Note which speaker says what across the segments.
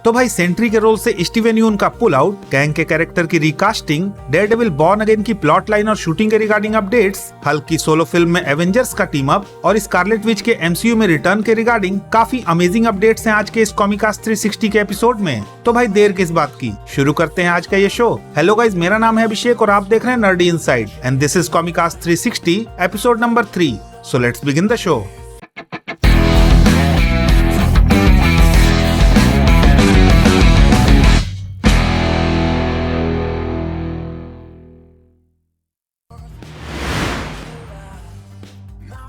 Speaker 1: तो भाई सेंट्री के रोल से स्टीवन यून का पुल आउट, कैंग के कैरेक्टर की रिकास्टिंग, डेयरडेविल बॉर्न अगेन की प्लॉट लाइन और शूटिंग के रिगार्डिंग अपडेट्स, हल्क की सोलो फिल्म में एवेंजर्स का टीम अप और स्कारलेट विच के एमसीयू में रिटर्न के रिगार्डिंग काफी अमेजिंग अपडेट्स हैं आज के इस कॉमिकास्ट 360 के एपिसोड में। तो भाई देर किस बात की, शुरू करते हैं आज का ये शो। हेलो गाइस, मेरा नाम है अभिषेक और आप देख रहे हैं nerdy inside and this is comicast 360 episode number 3। So let's begin the show.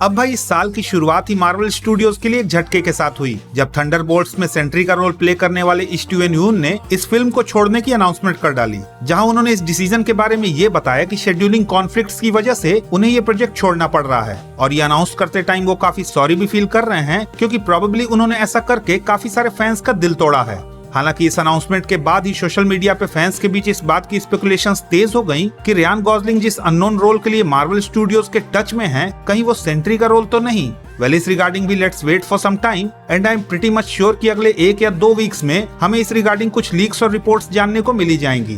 Speaker 1: अब भाई इस साल की शुरुआत ही मार्वल स्टूडियोज के लिए एक झटके के साथ हुई जब थंडरबोल्ट्स में सेंट्री का रोल प्ले करने वाले स्टीवन यून ने इस फिल्म को छोड़ने की अनाउंसमेंट कर डाली, जहां उन्होंने इस डिसीजन के बारे में ये बताया कि शेड्यूलिंग कॉन्फ्लिक्ट्स की वजह से उन्हें ये प्रोजेक्ट छोड़ना पड़ रहा है और ये अनाउंस करते टाइम वो काफी सॉरी भी फील कर रहे हैं क्योंकि प्रोबेबली उन्होंने ऐसा करके काफी सारे फैंस का दिल तोड़ा है। हालांकि इस अनाउंसमेंट के बाद ही सोशल मीडिया पे फैंस के बीच इस बात की स्पेकुलेशंस तेज हो गईं कि रियान गॉसलिंग जिस अननोन रोल के लिए मार्वल स्टूडियोज के टच में हैं, कहीं वो सेंट्री का रोल तो नहीं। वेल, इस रिगार्डिंग भी let's wait for some time and I am pretty much sure कि अगले 1 या 2 वीक्स में हमें इस रिगार्डिंग कुछ लीक्स और रिपोर्ट्स जानने को मिली जाएंगी।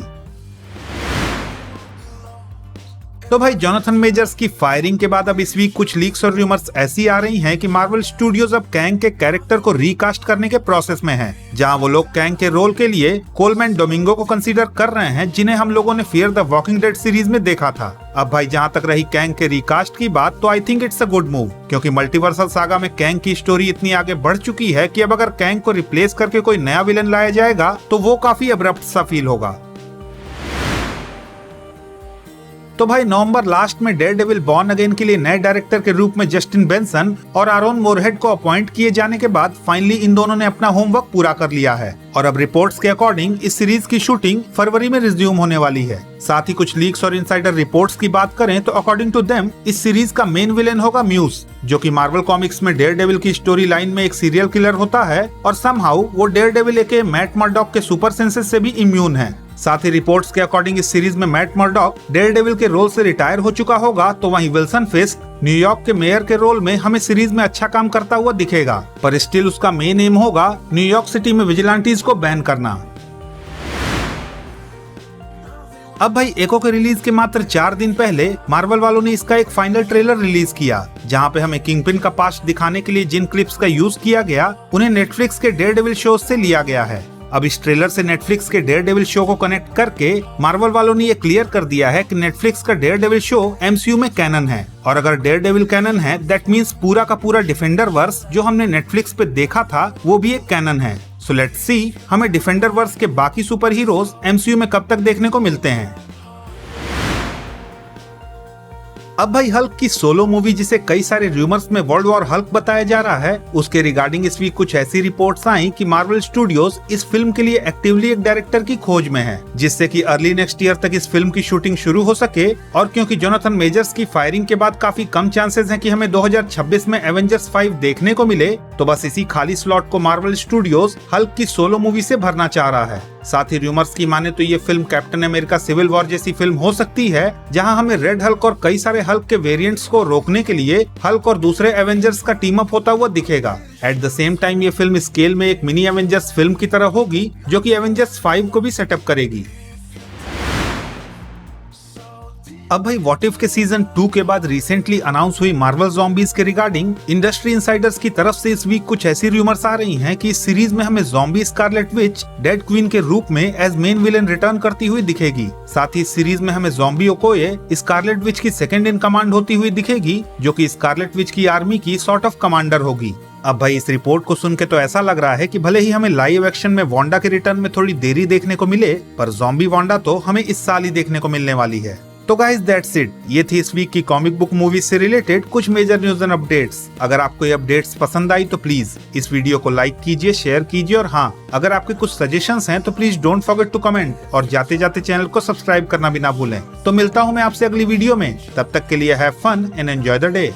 Speaker 1: तो भाई जोनाथन मेजर्स की फायरिंग के बाद अब इस वीक कुछ लीक्स और रूमर्स ऐसी आ रही हैं कि मार्वल स्टूडियोज अब कैंग के कैरेक्टर को रिकास्ट करने के प्रोसेस में हैं, जहां वो लोग कैंग के रोल के लिए कोलमैन डोमिंगो को कंसीडर कर रहे हैं, जिन्हें हम लोगों ने fear the walking dead series में देखा था। अब भाई जहां तक रही कैंग के रिकास्ट की बात, तो I think it's a good move, क्योंकि मल्टीवर्सल सागा में कैंग की स्टोरी इतनी आगे बढ़ चुकी है कि अब अगर कैंग को रिप्लेस करके कोई नया विलन लाया जाएगा तो वो काफी अब्रप्ट सा फील होगा। तो भाई नवंबर लास्ट में डेयरडेविल बॉर्न अगेन के लिए नए डायरेक्टर के रूप में जस्टिन बेंसन और आरोन मोरहेड को अपॉइंट किए जाने के बाद फाइनली इन दोनों ने अपना होमवर्क पूरा कर लिया है और अब रिपोर्ट्स के अकॉर्डिंग इस सीरीज की शूटिंग फरवरी में रिज्यूम होने वाली है। साथ ही कुछ लीक्स और इनसाइडर रिपोर्ट्स की बात करें तो अकॉर्डिंग टू देम इस सीरीज का मेन विलेन होगा म्यूज, जो कि मार्वल कॉमिक्स में डेयरडेविल की स्टोरी लाइन में एक सीरियल किलर होता है और समहाउ वो डेयरडेविल के मैट मर्डॉक के सुपर सेंसेस से भी इम्यून है। साथ ही रिपोर्ट्स के अकॉर्डिंग इस सीरीज में मैट मर्डॉक डेयरडेविल के रोल से रिटायर हो चुका होगा, तो वहीं विल्सन फिस्क न्यूयॉर्क के मेयर के रोल में हमें सीरीज में अच्छा काम करता हुआ दिखेगा, पर स्टिल उसका मेन एम होगा न्यूयॉर्क सिटी में विजिलेंटीज को बैन करना। अब भाई एको के रिलीज के मात्र 4 दिन पहले मार्वल वालों ने इसका एक फाइनल ट्रेलर रिलीज किया, जहां पे हमें किंगपिन का पास्ट दिखाने के लिए जिन क्लिप्स का यूज किया गया उन्हें नेटफ्लिक्स के डेयरडेविल शो से लिया गया है। अब इस ट्रेलर से नेटफ्लिक्स के डेयरडेविल शो को कनेक्ट करके मार्वल वालों ने ये क्लियर कर दिया है कि नेटफ्लिक्स का डेयरडेविल शो एमसीयू में कैनन है, और अगर डेयरडेविल कैनन है दैट मींस पूरा का पूरा डिफेंडर वर्स जो हमने नेटफ्लिक्स पे देखा था वो भी एक कैनन है। सो लेट्स सी हमें डिफेंडर वर्स के बाकी सुपर हीरोज एमसीयू में कब तक देखने को मिलते हैं। अब भाई हल्क की सोलो मूवी, जिसे कई सारे रूमर्स में वर्ल्ड वॉर हल्क बताया जा रहा है, उसके रिगार्डिंग इस वीक कुछ ऐसी रिपोर्ट्स आई कि मार्वल स्टूडियोज इस फिल्म के लिए एक्टिवली एक डायरेक्टर की खोज में है, जिससे कि अर्ली नेक्स्ट ईयर तक इस फिल्म की शूटिंग शुरू हो सके। और क्योंकि जोनाथन मेजर्स की फायरिंग के बाद काफी कम चांसेस हैं कि हमें 2026 में एवेंजर्स 5 देखने को मिले, तो बस इसी खाली स्लॉट को मार्वल स्टूडियोज हल्क की सोलो मूवी से भरना चाह रहा है। साथ ही रूमर्स की माने तो ये film Captain America Civil War जैसी फिल्म हो सकती है, जहां हमें रेड हल्क और कई सारे हल्क के वेरिएंट्स को रोकने के लिए हल्क और दूसरे एवेंजर्स का टीम अप होता हुआ दिखेगा। एट द सेम टाइम ये फिल्म स्केल में एक मिनी एवेंजर्स फिल्म की तरह होगी, जो कि एवेंजर्स 5 को भी सेटअप करेगी। अब भाई व्हाट इफ के सीजन 2 के बाद रिसेंटली अनाउंस हुई मार्वल ज़ॉम्बीज के रिगार्डिंग इंडस्ट्री इनसाइडर्स की तरफ से इस वीक कुछ ऐसी रूमर्स आ रही हैं कि इस सीरीज में हमें zombie Scarlet Witch dead queen के रूप में एज मेन विलेन रिटर्न करती हुई दिखेगी। साथ ही इस सीरीज में हमें ज़ॉम्बी ओकोये स्कारलेट विच की सेकंड इन कमांड होती हुई दिखेगी, जो कि स्कारलेट विच की आर्मी की सॉर्ट ऑफ कमांडर होगी। अब भाई इस रिपोर्ट को सुन के तो ऐसा लग रहा है कि भले ही हमें लाइव एक्शन में वांडा के रिटर्न में थोड़ी देरी देखने को मिले, पर ज़ॉम्बी वांडा तो हमें इस साल ही देखने को मिलने वाली है। तो गाइस दैट्स इट, ये थी इस वीक की कॉमिक बुक मूवी से रिलेटेड कुछ मेजर न्यूज एंड अपडेट्स। अगर आपको ये अपडेट्स पसंद आई तो प्लीज इस वीडियो को लाइक कीजिए, शेयर कीजिए, और हाँ, अगर आपके कुछ सजेशंस हैं तो please don't forget to comment, और जाते जाते चैनल को सब्सक्राइब करना भी ना भूलें। तो मिलता हूँ मैं आपसे अगली वीडियो में, तब तक के लिए have fun and enjoy the day.